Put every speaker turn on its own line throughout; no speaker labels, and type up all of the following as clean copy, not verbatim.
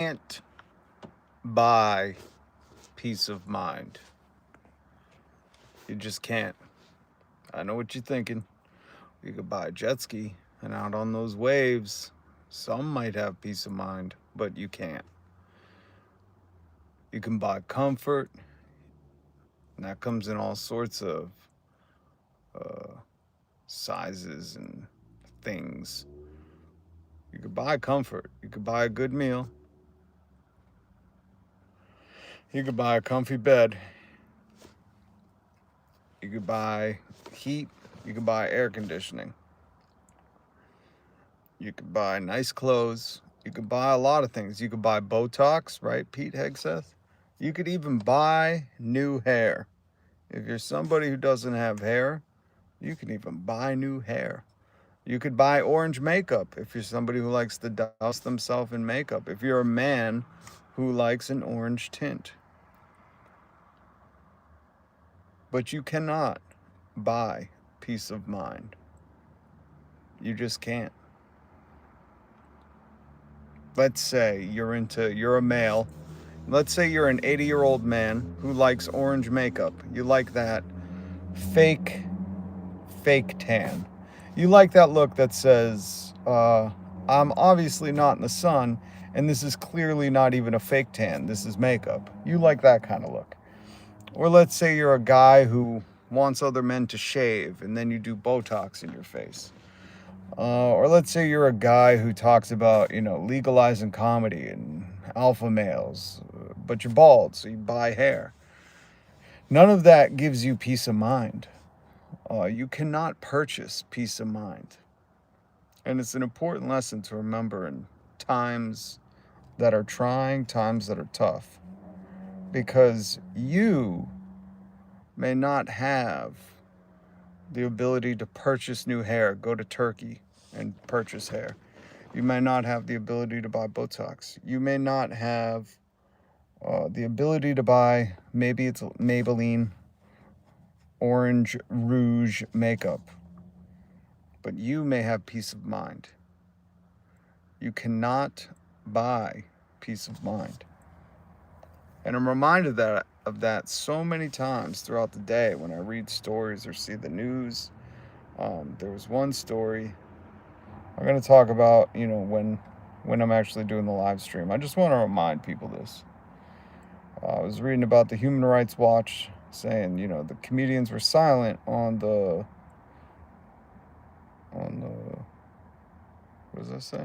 can't buy peace of mind. You just can't. I know what you're thinking. You could buy a jet ski, and out on those waves, some might have peace of mind, but you can't. You can buy comfort, and that comes in all sorts of uh, sizes and things. You could buy comfort. You could buy a good meal. You could buy a comfy bed. You could buy heat. You could buy air conditioning. You could buy nice clothes. You could buy a lot of things. You could buy Botox, right, Pete Hegseth? You could even buy new hair. If you're somebody who doesn't have hair, you can even buy new hair. You could buy orange makeup if you're somebody who likes to douse themselves in makeup. If you're a man who likes an orange tint. But you cannot buy peace of mind. You just can't. Let's say you're a male. Let's say you're an 80-year-old man who likes orange makeup. You like that fake tan. You like that look that says, I'm obviously not in the sun, and this is clearly not even a fake tan. This is makeup. You like that kind of look. Or let's say you're a guy who wants other men to shave, and then you do Botox in your face. Or let's say you're a guy who talks about, legalizing comedy and alpha males, but you're bald, so you buy hair. None of that gives you peace of mind. You cannot purchase peace of mind. And it's an important lesson to remember in times that are trying, times that are tough. Because you may not have the ability to purchase new hair, go to Turkey and purchase hair. You may not have the ability to buy Botox. You may not have the ability to buy, maybe it's Maybelline Orange Rouge makeup. But you may have peace of mind. You cannot buy peace of mind. And I'm reminded of that so many times throughout the day when I read stories or see the news. There was one story I'm going to talk about, when I'm actually doing the live stream. I just want to remind people this. I was reading about the Human Rights Watch saying, the comedians were silent on the, what does that say?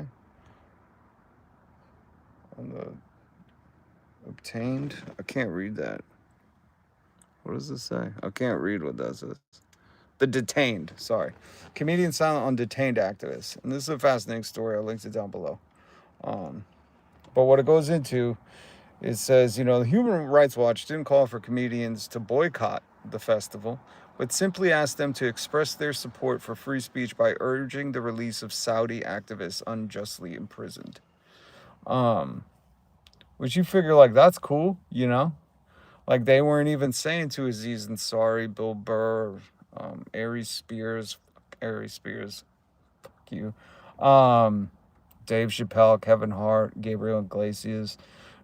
On the obtained? I can't read that. What does this say? I can't read what that says. The detained, sorry. Comedian silent on detained activists. And this is a fascinating story. I'll link it down below. But what it goes into, it says, the Human Rights Watch didn't call for comedians to boycott the festival, but simply asked them to express their support for free speech by urging the release of Saudi activists unjustly imprisoned. Which you figure, like, that's cool, Like, they weren't even saying to Aziz Ansari, Bill Burr, Aries Spears, fuck you, Dave Chappelle, Kevin Hart, Gabriel Iglesias,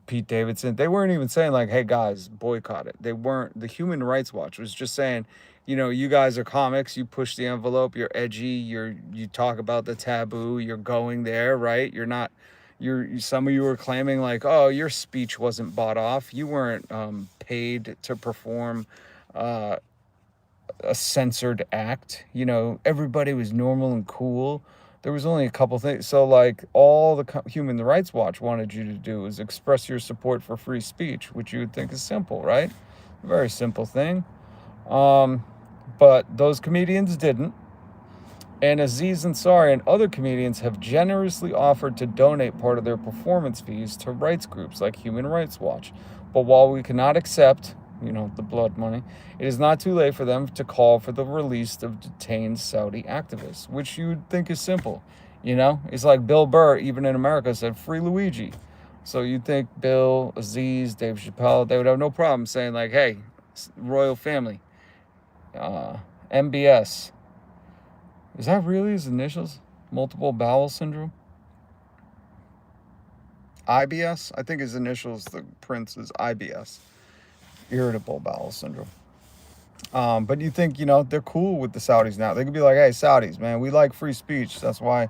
Pete Davidson. They weren't even saying, like, hey, guys, boycott it. They weren't. The Human Rights Watch was just saying, you guys are comics. You push the envelope. You're edgy. You talk about the taboo. You're going there, right? You're not. Some of you were claiming, like, oh, your speech wasn't bought off. You weren't paid to perform a censored act. Everybody was normal and cool. There was only a couple things. So, like, all the Human Rights Watch wanted you to do is express your support for free speech, which you would think is simple, right? Very simple thing. But those comedians didn't. And Aziz Ansari and other comedians have generously offered to donate part of their performance fees to rights groups like Human Rights Watch. But while we cannot accept, the blood money, it is not too late for them to call for the release of detained Saudi activists, which you would think is simple. It's like Bill Burr, even in America, said, free Luigi. So you'd think Bill, Aziz, Dave Chappelle, they would have no problem saying, like, hey, royal family, MBS. Is that really his initials? Multiple bowel syndrome? IBS. I think his initials, the Prince, is IBS, irritable bowel syndrome. But you think, they're cool with the Saudis now. They could be like, hey, Saudis, man, we like free speech. That's why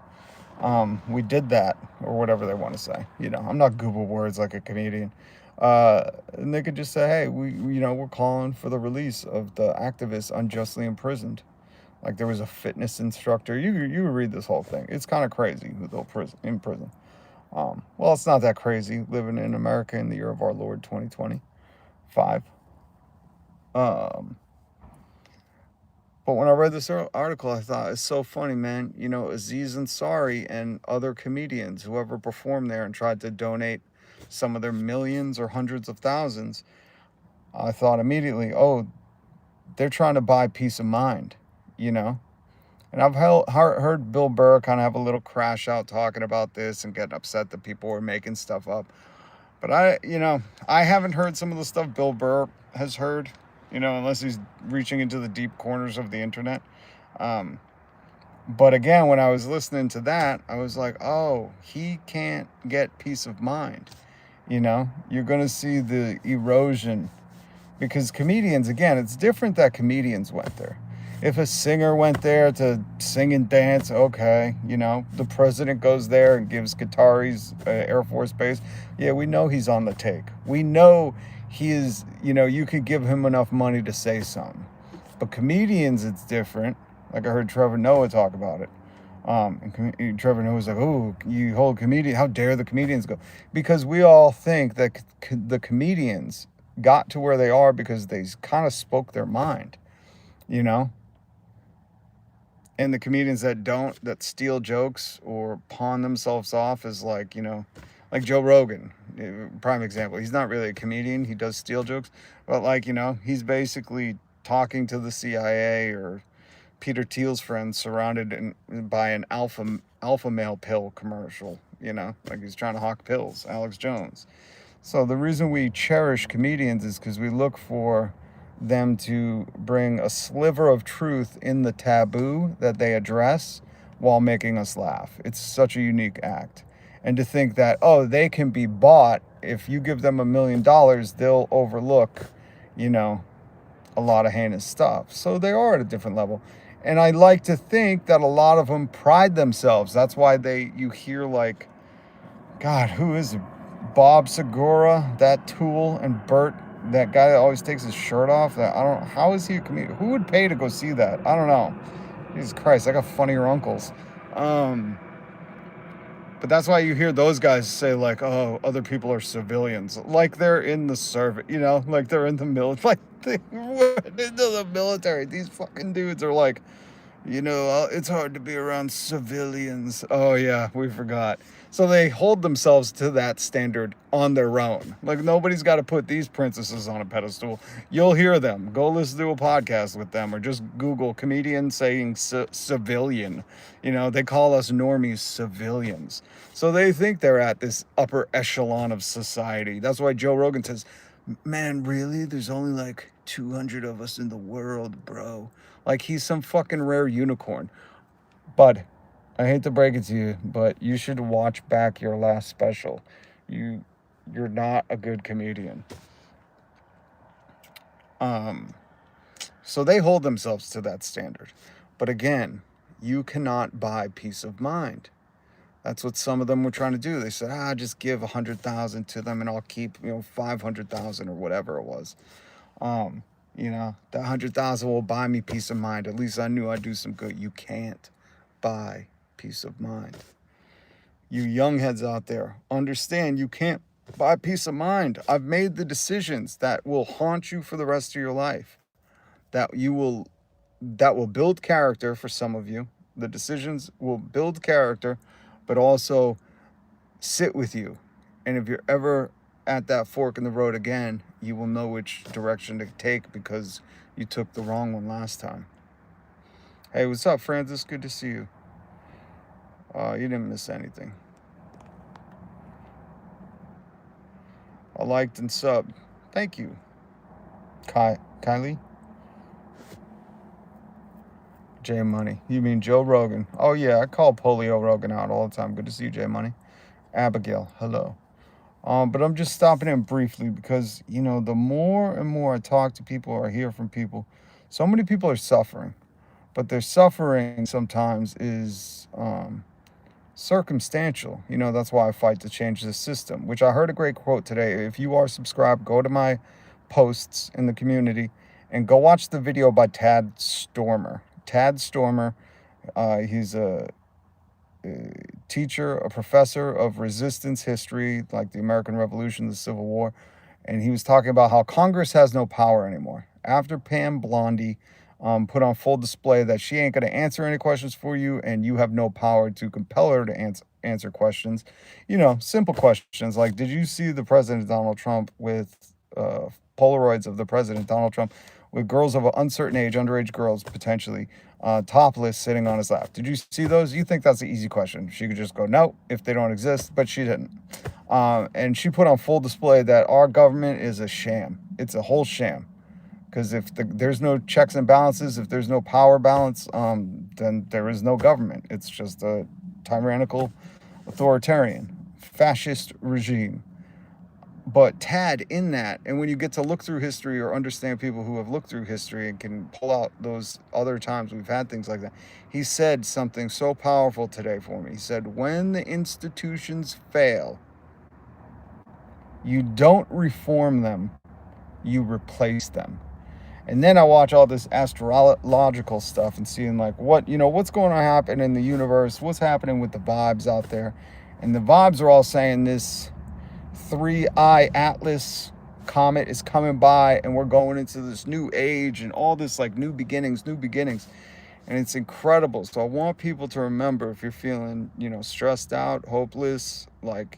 we did that, or whatever they want to say. I'm not Google words like a comedian. And they could just say, hey, we're calling for the release of the activists unjustly imprisoned. Like there was a fitness instructor. You read this whole thing. It's kind of crazy who they'll in prison. Well, it's not that crazy living in America in the year of our Lord 2025. But when I read this article, I thought it's so funny, man. Aziz Ansari and other comedians, whoever performed there and tried to donate some of their millions or hundreds of thousands, I thought immediately, oh, they're trying to buy peace of mind, And I've heard Bill Burr kind of have a little crash out talking about this and getting upset that people were making stuff up. But I haven't heard some of the stuff Bill Burr has heard, unless he's reaching into the deep corners of the internet. But again, when I was listening to that, I was like, oh, he can't get peace of mind. You're going to see the erosion because comedians, again, it's different that comedians went there. If a singer went there to sing and dance, okay, the president goes there and gives Qataris Air Force Base. Yeah, we know he's on the take. We know he is, you could give him enough money to say something. But comedians, it's different. Like I heard Trevor Noah talk about it. And Trevor Noah's like, oh, you hold comedian, how dare the comedians go? Because we all think that the comedians got to where they are because they kind of spoke their mind, And the comedians that steal jokes or pawn themselves off as like Joe Rogan, prime example. He's not really a comedian. He does steal jokes, but he's basically talking to the CIA or Peter Thiel's friend surrounded by an alpha male pill commercial, like he's trying to hawk pills, Alex Jones. So the reason we cherish comedians is because we look for them to bring a sliver of truth in the taboo that they address while making us laugh. It's such a unique act. And to think that, oh, they can be bought. If you give them $1 million, they'll overlook, a lot of heinous stuff. So they are at a different level. And I like to think that a lot of them pride themselves. That's why you hear like, God, who is it? Bob Segura, that Tool, and Bert, that guy that always takes his shirt off. How is he a comedian? Who would pay to go see that? I don't know. Jesus Christ, I got funnier uncles. But that's why you hear those guys say like, oh, other people are civilians. Like they're in the service, like they're in the military. Like they went into the military. These fucking dudes are like, it's hard to be around civilians. Oh yeah, we forgot. So they hold themselves to that standard on their own. Like nobody's got to put these princesses on a pedestal. You'll hear them. Go listen to a podcast with them or just Google comedian saying civilian. They call us normies civilians. So they think they're at this upper echelon of society. That's why Joe Rogan says, man, really? There's only like 200 of us in the world, bro. Like he's some fucking rare unicorn. But I hate to break it to you, but you should watch back your last special. You're not a good comedian. So they hold themselves to that standard. But again, you cannot buy peace of mind. That's what some of them were trying to do. They said, just give 100,000 to them and I'll keep, 500,000 or whatever it was. That 100,000 will buy me peace of mind. At least I knew I'd do some good. You can't buy peace of mind. You young heads out there, understand you can't buy peace of mind. I've made the decisions that will haunt you for the rest of your life. That will build character for some of you. The decisions will build character, but also sit with you. And if you're ever at that fork in the road again, you will know which direction to take because you took the wrong one last time. Hey, what's up, Francis? Good to see you. You didn't miss anything. I liked and subbed. Thank you. Kylie? J Money. You mean Joe Rogan? Oh yeah, I call Polio Rogan out all the time. Good to see you, J Money. Abigail, hello. But I'm just stopping in briefly because, the more and more I talk to people or hear from people, so many people are suffering. But their suffering sometimes is circumstantial. That's why I fight to change the system, which I heard a great quote today. If you are subscribed, go to my posts in the community and go watch the video by Tad Stormer. Tad Stormer, he's a teacher, a professor of resistance history, like the American Revolution, the Civil War. And he was talking about how Congress has no power anymore. After Pam Blondie put on full display that she ain't going to answer any questions for you and you have no power to compel her to answer questions. Simple questions like, did you see the President Donald Trump with Polaroids of the President Donald Trump with girls of an uncertain age, underage girls potentially, topless, sitting on his lap? Did you see those? You think that's an easy question. She could just go, no, if they don't exist, but she didn't. And she put on full display that our government is a sham. It's a whole sham. Because if there's no checks and balances, if there's no power balance, then there is no government. It's just a tyrannical, authoritarian, fascist regime. But Tad in that, and when you get to look through history or understand people who have looked through history and can pull out those other times we've had things like that, he said something so powerful today for me. He said, when the institutions fail, you don't reform them, you replace them. And then I watch all this astrological stuff and seeing like what's going to happen in the universe, what's happening with the vibes out there. And the vibes are all saying this 3-eye Atlas comet is coming by and we're going into this new age and all this like new beginnings. And it's incredible. So I want people to remember, if you're feeling, stressed out, hopeless, like,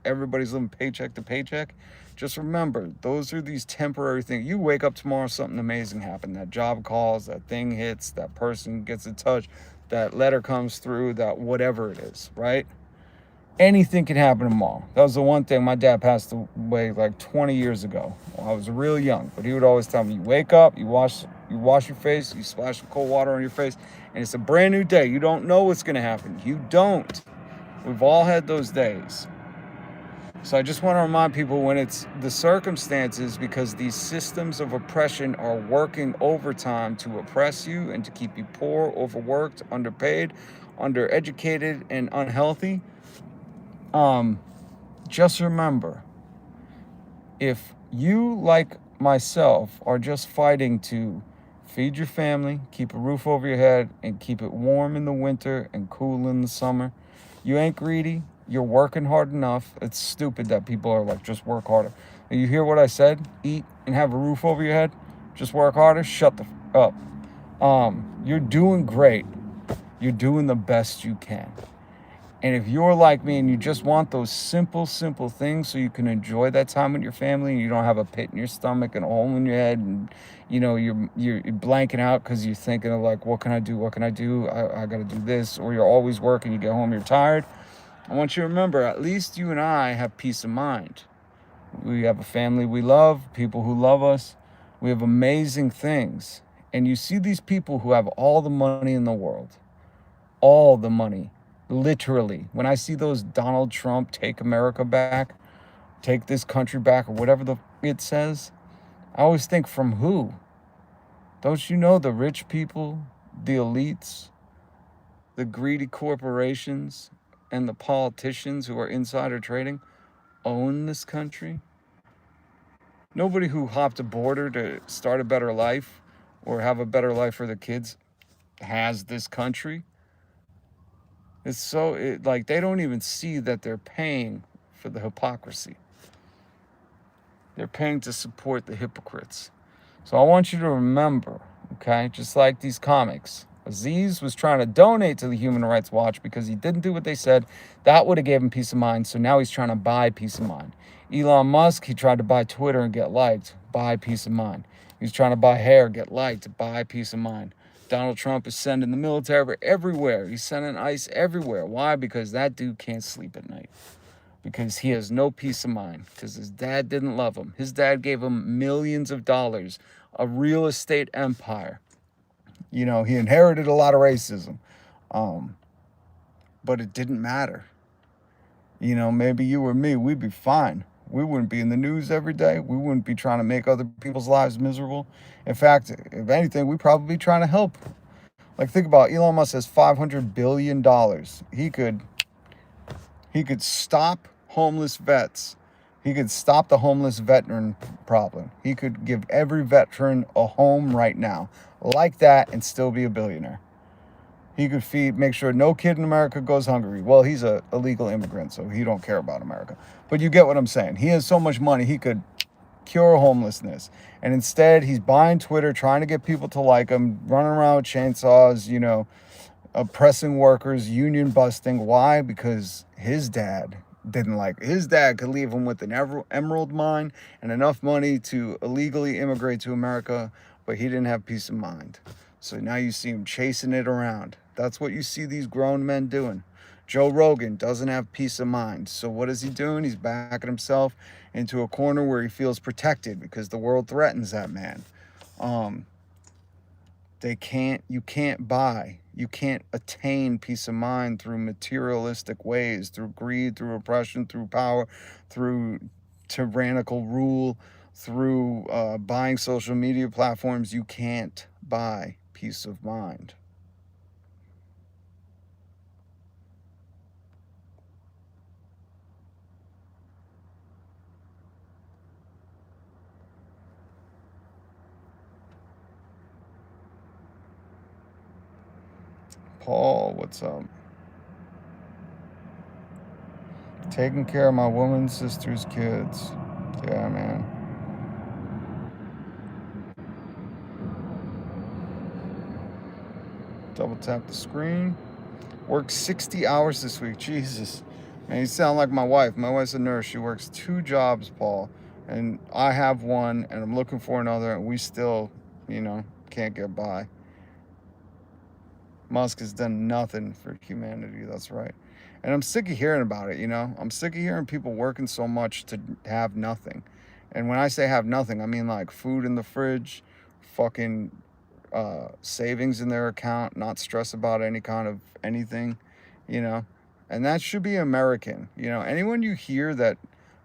everybody's living paycheck to paycheck, just remember, those are these temporary things. You wake up tomorrow, something amazing happened. That job calls, that thing hits, that person gets in touch, that letter comes through, that whatever it is, right? Anything can happen tomorrow. That was the one thing. My dad passed away like 20 years ago. I was real young, but he would always tell me, you wake up, you wash your face, you splash some cold water on your face, and it's a brand new day. You don't know what's going to happen. You don't. We've all had those days. So I just want to remind people, when it's the circumstances, because these systems of oppression are working overtime to oppress you and to keep you poor, overworked, underpaid, undereducated, and unhealthy. Just remember, if you, like myself, are just fighting to feed your family, keep a roof over your head, and keep it warm in the winter and cool in the summer, you ain't greedy, you're working hard enough. It's stupid that people are like, just work harder. You hear what I said? Eat and have a roof over your head. Just work harder. Shut the up. You're doing great. You're doing the best you can. And if you're like me and you just want those simple things so you can enjoy that time with your family and you don't have a pit in your stomach and a hole in your head and, you're blanking out because you're thinking of like, what can I do? I got to do this. Or you're always working, you get home, you're tired. I want you to remember, at least you and I have peace of mind. We have a family we love, people who love us. We have amazing things. And you see these people who have all the money in the world. All the money. Literally. When I see those Donald Trump take America back, take this country back, or whatever it says, I always think, from who? Don't you know the rich people, the elites, the greedy corporations, and the politicians who are insider trading own this country? Nobody who hopped a border to start a better life or have a better life for their kids has this country. It's like they don't even see that they're paying for the hypocrisy. They're paying to support the hypocrites. So I want you to remember, okay, just like these comics, Aziz was trying to donate to the Human Rights Watch because he didn't do what they said. That would have given him peace of mind. So now he's trying to buy peace of mind. Elon Musk, he tried to buy Twitter and get liked, buy peace of mind. He's trying to buy hair, get liked, buy peace of mind. Donald Trump is sending the military everywhere. He's sending ICE everywhere. Why? Because that dude can't sleep at night. Because he has no peace of mind. Because his dad didn't love him. His dad gave him millions of dollars, a real estate empire. He inherited a lot of racism. But it didn't matter. You know, maybe you or me, we'd be fine. We wouldn't be in the news every day. We wouldn't be trying to make other people's lives miserable. In fact, if anything, we'd probably be trying to help. Like, think about Elon Musk has $500 billion. He could stop homeless vets. He could stop the homeless veteran problem. He could give every veteran a home right now, like that, and still be a billionaire. He could make sure no kid in America goes hungry. Well, he's a illegal immigrant, so he don't care about America. But you get what I'm saying. He has so much money, he could cure homelessness. And instead, he's buying Twitter, trying to get people to like him, running around with chainsaws, oppressing workers, union busting. Why? Because his dad didn't like his dad could leave him with an emerald mine and enough money to illegally immigrate to America, but he didn't have peace of mind. So now you see him chasing it around. That's what you see these grown men doing. Joe Rogan doesn't have peace of mind. So what is he doing? He's backing himself into a corner where he feels protected because the world threatens that man. You can't attain peace of mind through materialistic ways, through greed, through oppression, through power, through tyrannical rule, through buying social media platforms. You can't buy peace of mind. Paul, what's up? Taking care of my woman's sister's kids. Yeah, man. Double tap the screen. Worked 60 hours this week. Jesus. Man, you sound like my wife. My wife's a nurse. She works 2 jobs, Paul. And I have one, and I'm looking for another, and we still, can't get by. Musk has done nothing for humanity. That's right. And I'm sick of hearing about it, I'm sick of hearing people working so much to have nothing. And when I say have nothing, I mean like food in the fridge, fucking savings in their account, not stress about any kind of anything, you know. And that should be American. Anyone you hear that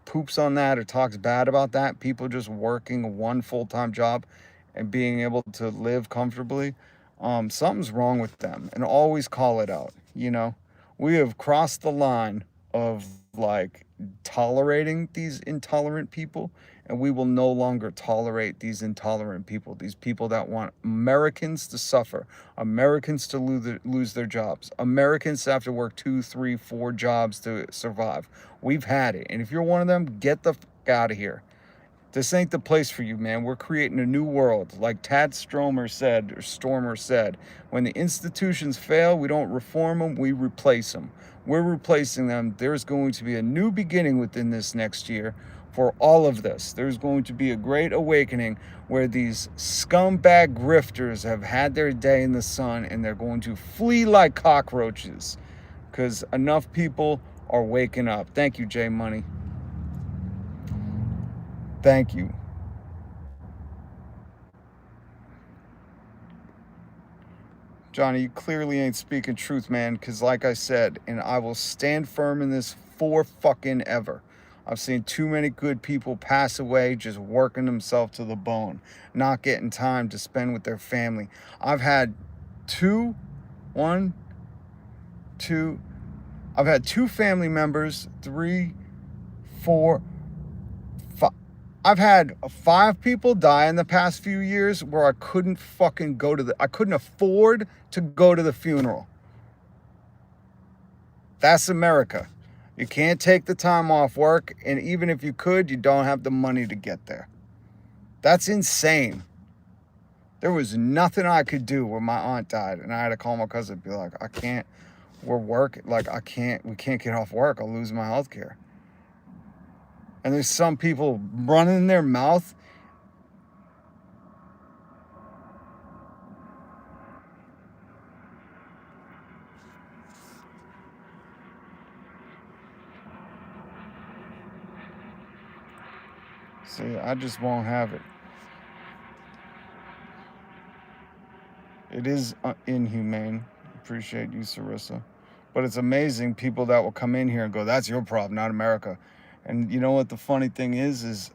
poops on that or talks bad about that, people just working one full-time job and being able to live comfortably, something's wrong with them. And always call it out. We have crossed the line of like tolerating these intolerant people, and we will no longer tolerate these intolerant people, these people that want Americans to suffer, Americans to lose their jobs, Americans to have to work 2, 3, 4 jobs to survive. We've had it. And if you're one of them, get the fuck out of here. This ain't the place for you, man. We're creating a new world. Like Tad Stormer said, when the institutions fail, we don't reform them, we replace them. We're replacing them. There's going to be a new beginning within this next year for all of this. There's going to be a great awakening where these scumbag grifters have had their day in the sun and they're going to flee like cockroaches because enough people are waking up. Thank you, J Money. Thank you. Johnny, you clearly ain't speaking truth, man, because like I said, and I will stand firm in this for fucking ever. I've seen too many good people pass away just working themselves to the bone, not getting time to spend with their family. I've had two family members, 3, 4, I've had 5 people die in the past few years where I couldn't fucking I couldn't afford to go to the funeral. That's America. You can't take the time off work, and even if you could, you don't have the money to get there. That's insane. There was nothing I could do when my aunt died, and I had to call my cousin and be like, I can't, we can't get off work. I'll lose my health care. And there's some people running their mouth. See, I just won't have it. It is inhumane. Appreciate you, Sarissa. But it's amazing people that will come in here and go, that's your problem, not America. And you know what the funny thing is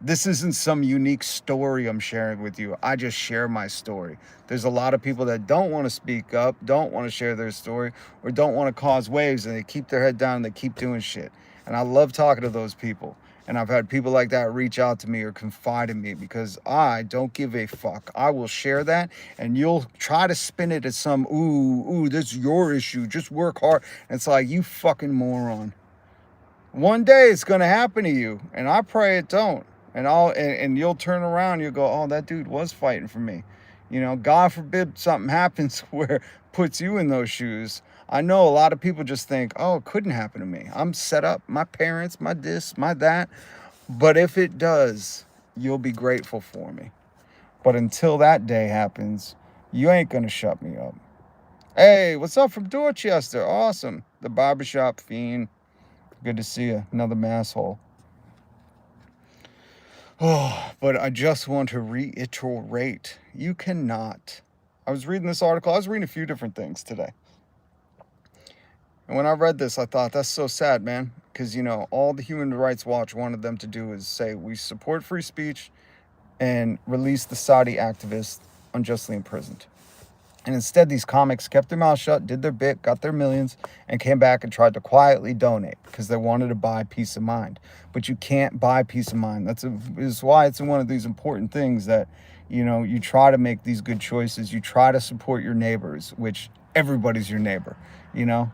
this isn't some unique story I'm sharing with you. I just share my story. There's a lot of people that don't want to speak up, don't want to share their story, or don't want to cause waves, and they keep their head down and they keep doing shit. And I love talking to those people. And I've had people like that reach out to me or confide in me because I don't give a fuck. I will share that, and you'll try to spin it as some, ooh, this is your issue. Just work hard. And it's like, you fucking moron. One day it's gonna happen to you, and I pray it don't. And you'll turn around, you'll go, oh, that dude was fighting for me. You know, God forbid something happens where puts you in those shoes. I know a lot of people just think, oh, it couldn't happen to me. I'm set up, my parents, my this, my that. But if it does, you'll be grateful for me. But until that day happens, you ain't gonna shut me up. Hey, what's up from Dorchester? Awesome. The barbershop fiend. Good to see you. Another masshole. Oh, but I just want to reiterate, you cannot. I was reading this article. I was reading a few different things today. And when I read this, I thought, that's so sad, man. Because, you know, all the Human Rights Watch wanted them to do is say, we support free speech and release the Saudi activists unjustly imprisoned. And instead, these comics kept their mouths shut, did their bit, got their millions, and came back and tried to quietly donate because they wanted to buy peace of mind. But you can't buy peace of mind. Is why it's one of these important things that, you know, you try to make these good choices. You try to support your neighbors, which everybody's your neighbor, you know?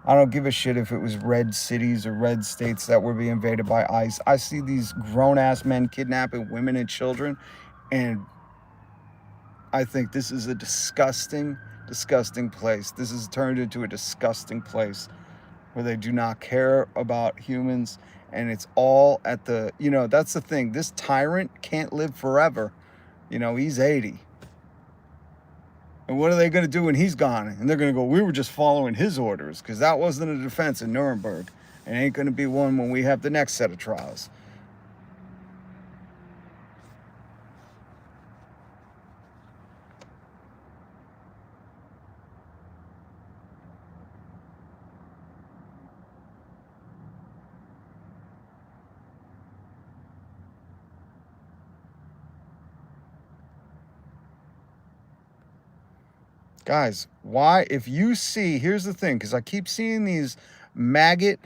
I don't give a shit if it was red cities or red states that were being invaded by ICE. I see these grown-ass men kidnapping women and children, and I think this is a disgusting, disgusting place. This has turned into a disgusting place where they do not care about humans. And it's all at the, you know, that's the thing. This tyrant can't live forever. You know, he's 80. And what are they going to do when he's gone? And they're going to go, we were just following his orders because that wasn't a defense in Nuremberg. It ain't going to be one when we have the next set of trials. Guys, why? If you see, here's the thing, because I keep seeing these maggot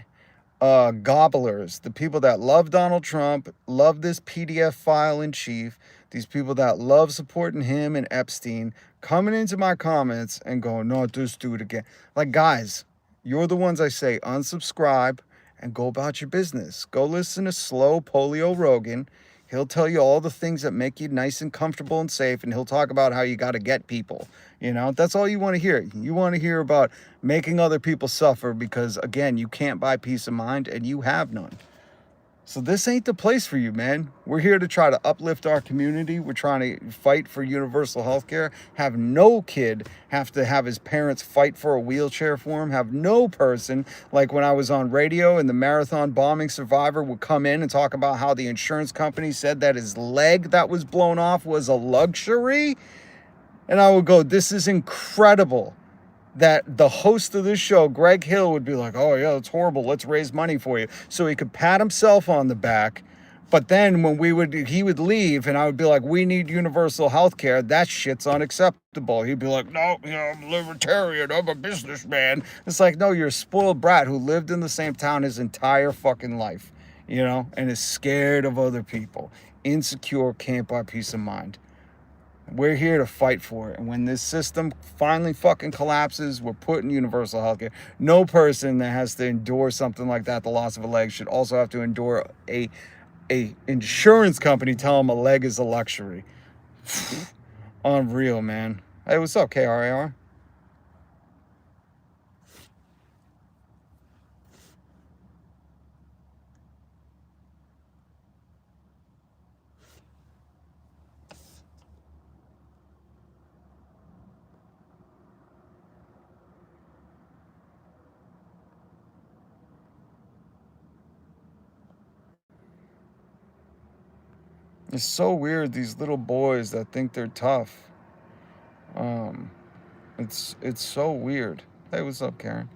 gobblers, the people that love Donald Trump, love this PDF file in chief, these people that love supporting him and Epstein, coming into my comments and going, no, this dude again. Like, guys, you're the ones I say unsubscribe and go about your business. Go listen to Slow Polio Rogan. He'll tell you all the things that make you nice and comfortable and safe, and he'll talk about how you got to get people. You know, that's all you want to hear. You want to hear about making other people suffer because, again, you can't buy peace of mind and you have none. So this ain't the place for you, man. We're here to try to uplift our community. We're trying to fight for universal health care. Have no kid have to have his parents fight for a wheelchair for him. Have no person, like when I was on radio and the marathon bombing survivor would come in and talk about how the insurance company said that his leg that was blown off was a luxury. And I would go, this is incredible. That the host of this show, Greg Hill, would be like, oh yeah, it's horrible, let's raise money for you. So he could pat himself on the back. But then when he would leave and I would be like, we need universal health care, that shit's unacceptable. He'd be like, no, you know, I'm a libertarian, I'm a businessman. It's like, no, you're a spoiled brat who lived in the same town his entire fucking life, you know, and is scared of other people. Insecure, can't buy peace of mind. We're here to fight for it. And when this system finally fucking collapses, we're putting universal health care. No person that has to endure something like that, the loss of a leg, should also have to endure a insurance company tell them a leg is a luxury. Unreal, man. Hey, what's up, KRAR? It's so weird, these little boys that think they're tough. It's so weird. Hey, what's up, Karen?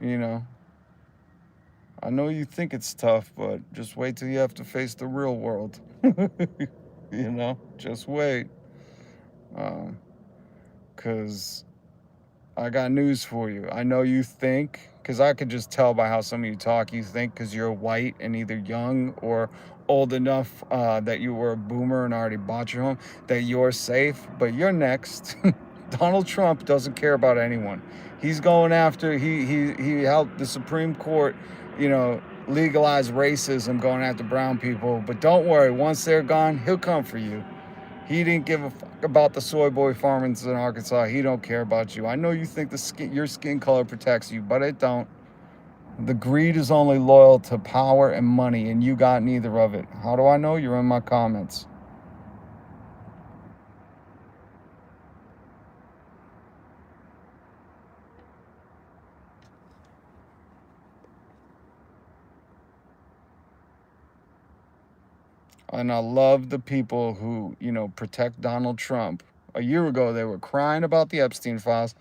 You know, I know you think it's tough, but just wait till you have to face the real world. You know, just wait. Because I got news for you. I know you think, because I could just tell by how some of you talk, you think because you're white and either young or old enough that you were a boomer and already bought your home, that you're safe, but you're next. Donald Trump doesn't care about anyone. He's going after, he helped the Supreme Court, you know, legalize racism, going after brown people. But don't worry, once they're gone, he'll come for you. He didn't give a fuck about the soy boy farmers in Arkansas. He don't care about you. I know you think your skin color protects you, but it don't. The greed is only loyal to power and money, and you got neither of it. How do I know? You're in my comments. And I love the people who, you know, protect Donald Trump. A year ago, they were crying about the Epstein files,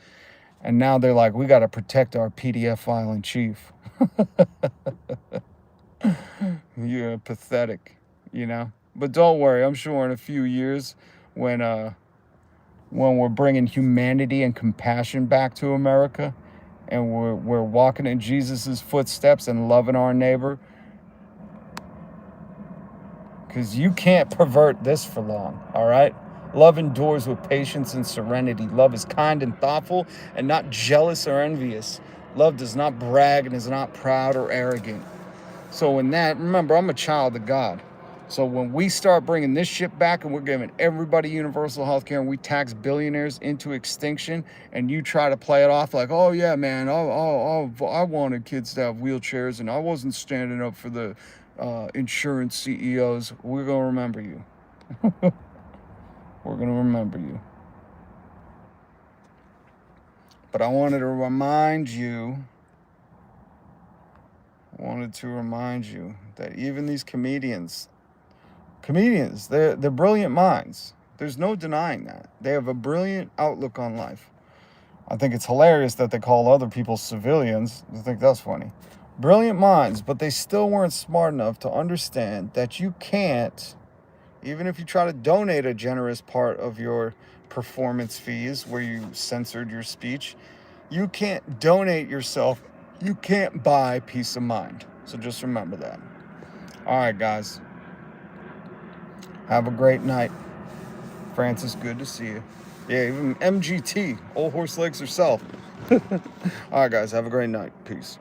and now they're like, we got to protect our PDF file in chief. You're pathetic, you know? But don't worry, I'm sure in a few years when we're bringing humanity and compassion back to America and we're walking in Jesus's footsteps and loving our neighbor, because you can't pervert this for long, all right? Love endures with patience and serenity. Love is kind and thoughtful and not jealous or envious. Love does not brag and is not proud or arrogant. So in that, remember, I'm a child of God. So when we start bringing this shit back and we're giving everybody universal health care and we tax billionaires into extinction and you try to play it off like, oh yeah, man, I wanted kids to have wheelchairs and I wasn't standing up for the insurance CEOs, we're going to remember you. We're going to remember you. But I wanted to remind you that even these comedians, they're brilliant minds. There's no denying that. They have a brilliant outlook on life. I think it's hilarious that they call other people civilians. I think that's funny. Brilliant minds, but they still weren't smart enough to understand that you can't, even if you try to donate a generous part of your performance fees where you censored your speech, you can't donate yourself. You can't buy peace of mind. So just remember that. All right, guys. Have a great night. Francis, good to see you. Yeah, even MGT, Old Horse Legs herself. All right, guys. Have a great night. Peace.